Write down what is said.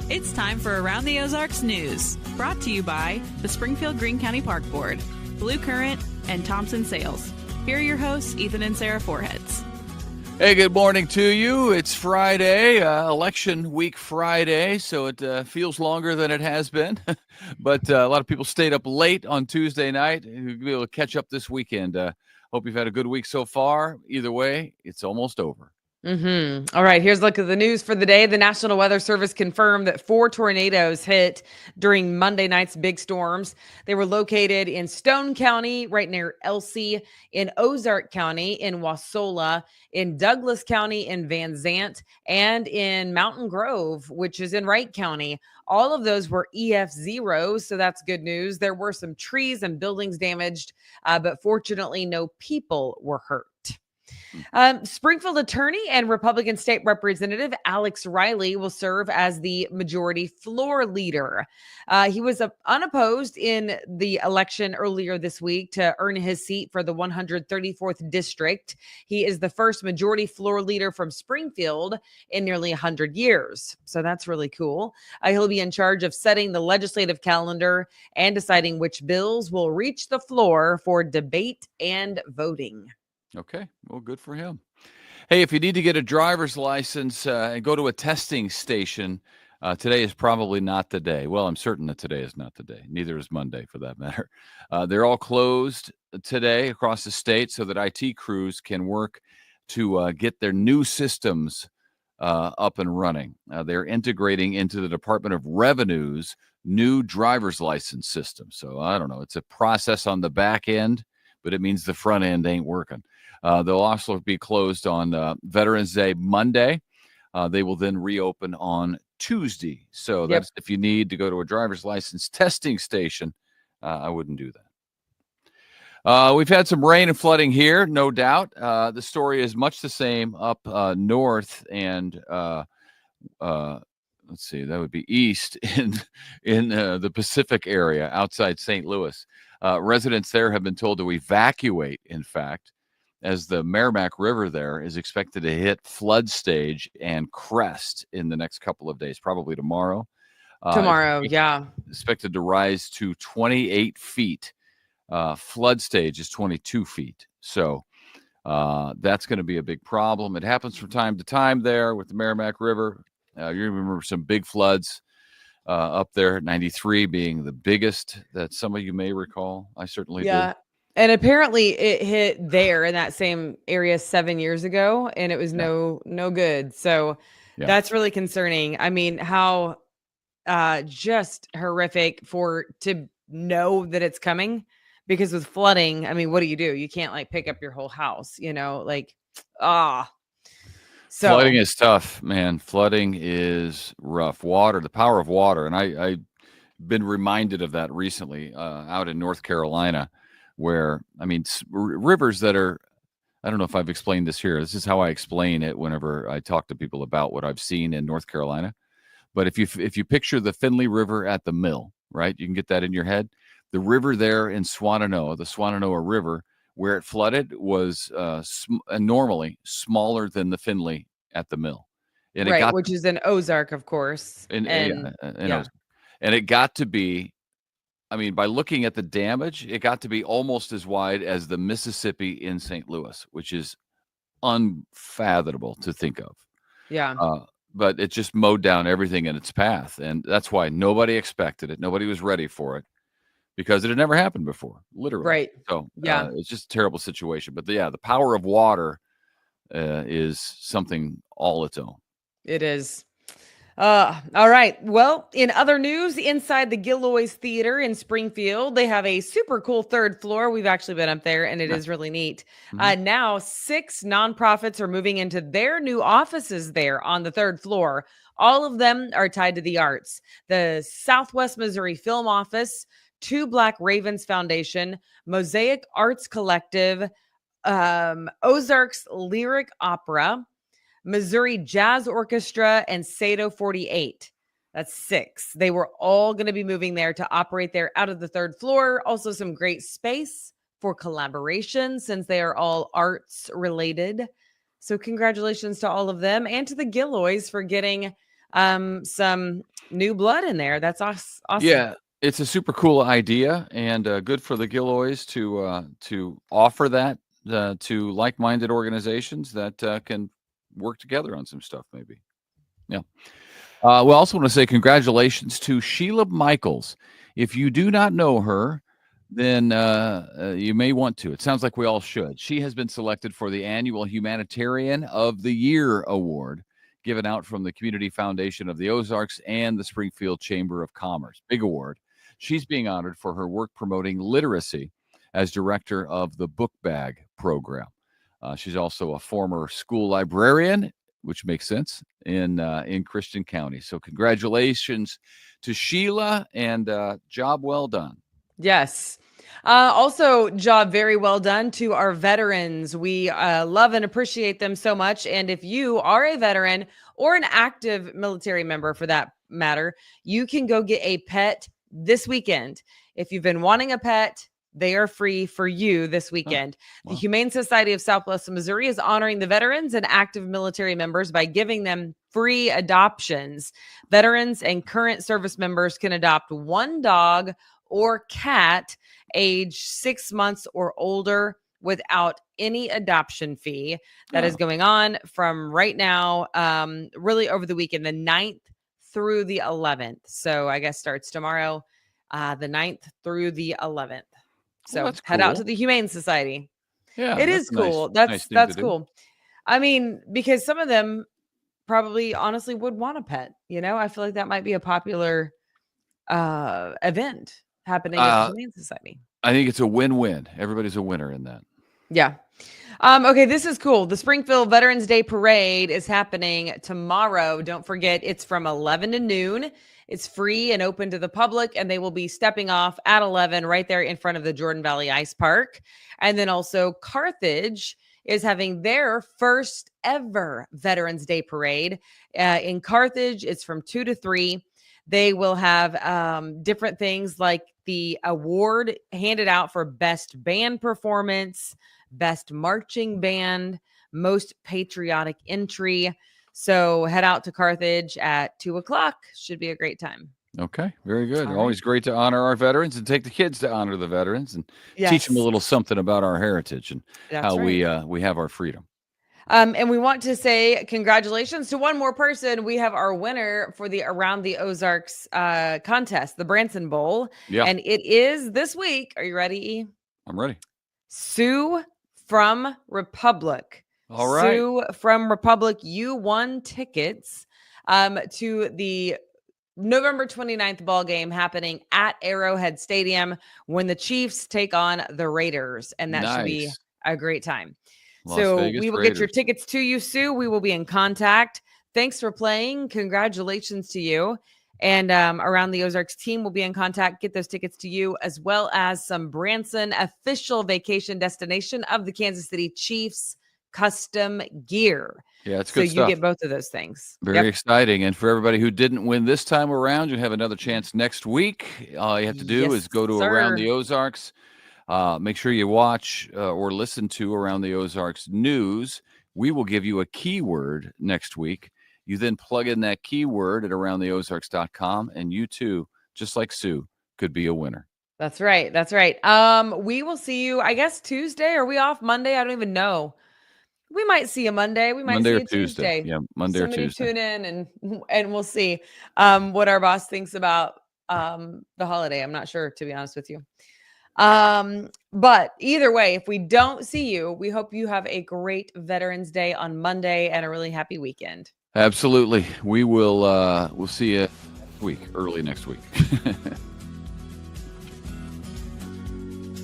It's time for Around the Ozarks News, brought to you by the Springfield Greene County Park Board, Blue Current, and Thompson Sales. Here are your hosts, Ethan and Sarah Foreheads. Hey, good morning to you. It's Friday, election week Friday, so it feels longer than it has been. But a lot of people stayed up late on Tuesday night. You'll be able to catch up this weekend. Hope you've had a good week so far. Either way, it's almost over. All right, here's a look at the news for the day. The National Weather Service confirmed that 4 tornadoes hit during Monday night's big storms. They were located in Stone County, right near Elsie, in Ozark County, in Wassola, in Douglas County, in Van Zant, and in Mountain Grove, which is in Wright County. All of those were EF0, so that's good news. There were some trees and buildings damaged, but fortunately no people were hurt. Springfield attorney and Republican state representative Alex Riley will serve as the majority floor leader. He was unopposed in the election earlier this week to earn his seat for the 134th district. He is the first majority floor leader from Springfield in nearly 100 years. So that's really cool. He'll be in charge of setting the legislative calendar and deciding which bills will reach the floor for debate and voting. Okay, well, good for him. Hey, if you need to get a driver's license and go to a testing station, today is probably not the day. Well, I'm certain that today is not the day. Neither is Monday, for that matter. They're all closed today across the state so that IT crews can work to get their new systems up and running. They're integrating into the Department of Revenue's new driver's license system. So I don't know. It's a process on the back end, but it means the front end ain't working. They'll also be closed on Veterans Day Monday. They will then reopen on Tuesday. So that's if you need to go to a driver's license testing station, I wouldn't do that. We've had some rain and flooding here, no doubt. The story is much the same up north and let's see, that would be east in the Pacific area outside St. Louis. Residents there have been told to evacuate, in fact, as the Merrimack River there is expected to hit flood stage and crest in the next couple of days, probably tomorrow. Expected to rise to 28 feet. Flood stage is 22 feet. So that's going to be a big problem. It happens from time to time there with the Merrimack River. You remember some big floods up there, 93 being the biggest that some of you may recall. I certainly do. And apparently it hit there in that same area 7 years ago, and it was no good. So that's really concerning. I mean, how just horrific to know that it's coming, because with flooding, I mean, what do? You can't like pick up your whole house, So flooding is tough, man. Flooding is rough. Water, the power of water. And I've been reminded of that recently out in North Carolina, where, I mean, rivers that are, I don't know if I've explained this here. This is how I explain it whenever I talk to people about what I've seen in North Carolina. But if you picture the Finley River at the mill, right, you can get that in your head. The river there in Swannanoa, the Swannanoa River, where it flooded was normally smaller than the Finley at the mill. And which is in Ozark, of course. And it got to be, I mean, by looking at the damage, it got to be almost as wide as the Mississippi in St. Louis, which is unfathomable to think of. But it just mowed down everything in its path. And that's why nobody expected it. Nobody was ready for it because it had never happened before, literally. Right. So it's just a terrible situation. But the power of water is something all its own. It is. All right. Well, in other news, inside the Gilloy's Theater in Springfield, they have a super cool third floor. We've actually been up there, and it is really neat. Now, 6 nonprofits are moving into their new offices there on the third floor. All of them are tied to the arts. The Southwest Missouri Film Office, Two Black Ravens Foundation, Mosaic Arts Collective, Ozarks Lyric Opera, Missouri Jazz Orchestra, and Sado 48. That's 6. They were all going to be moving there to operate there out of the third floor. Also some great space for collaboration since they are all arts related. So congratulations to all of them and to the Gilloys for getting some new blood in there. That's awesome. Yeah, it's a super cool idea, and good for the Gilloys to offer that to like-minded organizations that can work together on some stuff. Maybe. Yeah. We also want to say congratulations to Sheila Michaels. If you do not know her, then you may want to. It sounds like we all should. She has been selected for the annual Humanitarian of the Year Award, given out from the Community Foundation of the Ozarks and the Springfield Chamber of Commerce. Big award. She's being honored for her work promoting literacy as director of the Book Bag program. She's also a former school librarian, which makes sense, in Christian County. So congratulations to Sheila, and job well done. Yes. Also, job very well done to our veterans. We love and appreciate them so much. And if you are a veteran or an active military member for that matter, you can go get a pet this weekend. If you've been wanting a pet, they are free for you this weekend. Wow. The Humane Society of Southwest Missouri is honoring the veterans and active military members by giving them free adoptions. Veterans and current service members can adopt one dog or cat age 6 months or older without any adoption fee. That is going on from right now, really over the weekend, the 9th through the 11th. So I guess starts tomorrow, the 9th through the 11th. So head out to the Humane Society. Yeah, it is cool. That's cool. I mean, because some of them probably honestly would want a pet. You know, I feel like that might be a popular event happening at the Humane Society. I think it's a win-win. Everybody's a winner in that. Yeah. Okay, this is cool. The Springfield Veterans Day Parade is happening tomorrow. Don't forget, it's from 11 to noon. It's free and open to the public, and they will be stepping off at 11 right there in front of the Jordan Valley Ice Park. And then also Carthage is having their first ever Veterans Day Parade. In Carthage, it's from 2 to 3. They will have different things like the award handed out for best band performance, best marching band, most patriotic entry. So head out to Carthage at 2:00. Should be a great time. Okay, very good. All Always great to honor our veterans and take the kids to honor the veterans and teach them a little something about our heritage and how we have our freedom. And we want to say congratulations to one more person. We have our winner for the Around the Ozarks contest, the Branson Bowl. Yeah. And it is this week. Are you ready, E? I'm ready. Sue from Republic. All right. Sue from Republic, you won tickets to the November 29th ball game happening at Arrowhead Stadium when the Chiefs take on the Raiders. And that should be a great time. Las so Vegas we will Raiders. get your tickets to you, Sue. We will be in contact. Thanks for playing. Congratulations to you. And Around the Ozarks team will be in contact. Get those tickets to you, as well as some Branson official vacation destination of the Kansas City Chiefs custom gear. Yeah, it's good stuff. So you get both of those things. Very exciting. And for everybody who didn't win this time around, you have another chance next week. All you have to do is go to Around the Ozarks. Make sure you watch or listen to Around the Ozarks news. We will give you a keyword next week. You then plug in that keyword at aroundtheozarks.com, and you too, just like Sue, could be a winner. That's right. That's right. We will see you, I guess, Tuesday. Are we off Monday? I don't even know. We might see you Monday. We might Monday see or you Tuesday. Tuesday. Yeah, Monday Somebody or Tuesday. Tune in and we'll see what our boss thinks about the holiday. I'm not sure, to be honest with you. But either way, if we don't see you, we hope you have a great Veterans Day on Monday and a really happy weekend. Absolutely. We will we'll see you early next week.